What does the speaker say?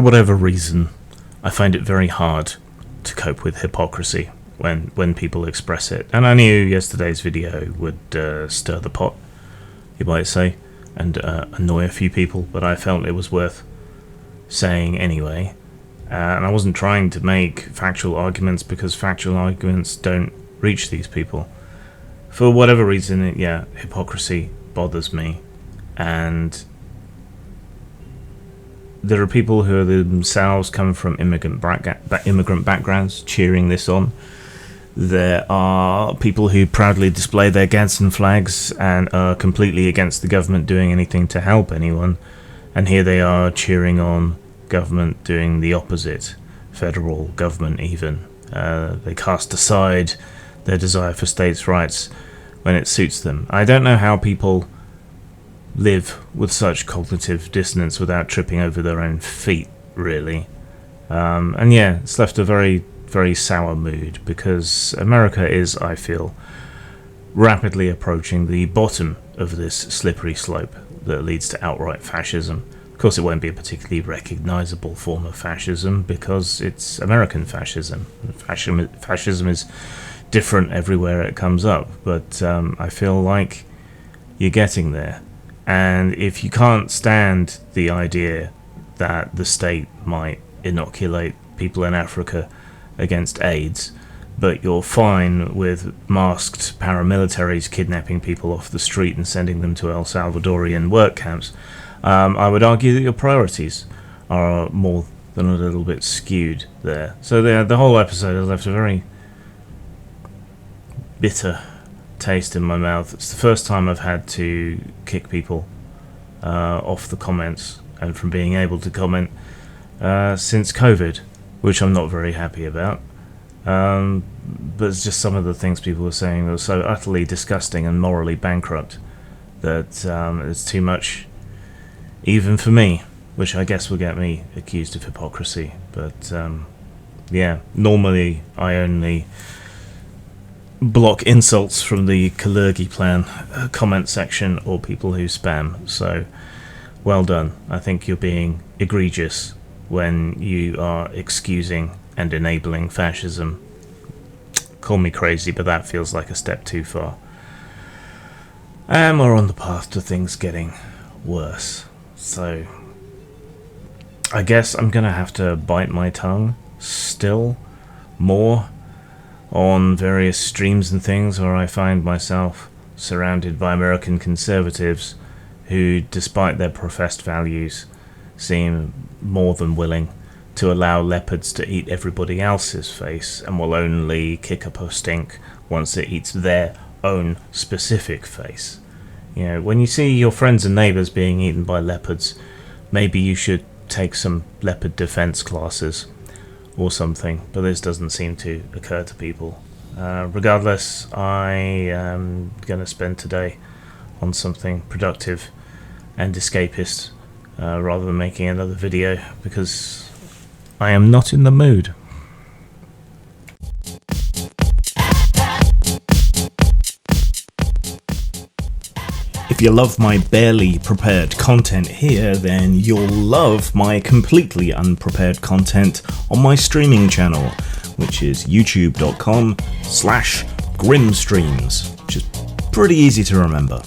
For whatever reason, I find it very hard to cope with hypocrisy when people express it. And I knew yesterday's video would stir the pot, you might say, and annoy a few people, but I felt it was worth saying anyway. And I wasn't trying to make factual arguments, because factual arguments don't reach these people. For whatever reason, hypocrisy bothers me. And there are people who themselves come from immigrant backgrounds cheering this on. There are people who proudly display their Gadsden flags and are completely against the government doing anything to help anyone. And here they are cheering on government doing the opposite, federal government even. They cast aside their desire for states' rights when it suits them. I don't know how people live with such cognitive dissonance without tripping over their own feet, really. And it's left a very, very sour mood, because America is, I feel, rapidly approaching the bottom of this slippery slope that leads to outright fascism. Of course, it won't be a particularly recognizable form of fascism, because it's American fascism. Fascism is different everywhere it comes up, but I feel like you're getting there. And if you can't stand the idea that the state might inoculate people in Africa against AIDS, but you're fine with masked paramilitaries kidnapping people off the street and sending them to El Salvadorian work camps, I would argue that your priorities are more than a little bit skewed there. So the whole episode has left a very bitter taste in my mouth. It's the first time I've had to kick people off the comments and from being able to comment since COVID, which I'm not very happy about. But it's just some of the things people were saying that were so utterly disgusting and morally bankrupt that it's too much even for me, which I guess will get me accused of hypocrisy. But normally I only block insults from the Kalergi plan comment section or people who spam, so well done. I think you're being egregious when you are excusing and enabling fascism. Call me crazy, but that feels like a step too far. And we're on the path to things getting worse, so I guess I'm gonna have to bite my tongue still more on various streams and things where I find myself surrounded by American conservatives who, despite their professed values, seem more than willing to allow leopards to eat everybody else's face, and will only kick up a stink once it eats their own specific face. You know, when you see your friends and neighbours being eaten by leopards, maybe you should take some leopard defence classes or something, but this doesn't seem to occur to people. Regardless, I am going to spend today on something productive and escapist rather than making another video, because I am not in the mood. If you love my barely prepared content here, then you'll love my completely unprepared content on my streaming channel, which is youtube.com/grimstreams, which is pretty easy to remember.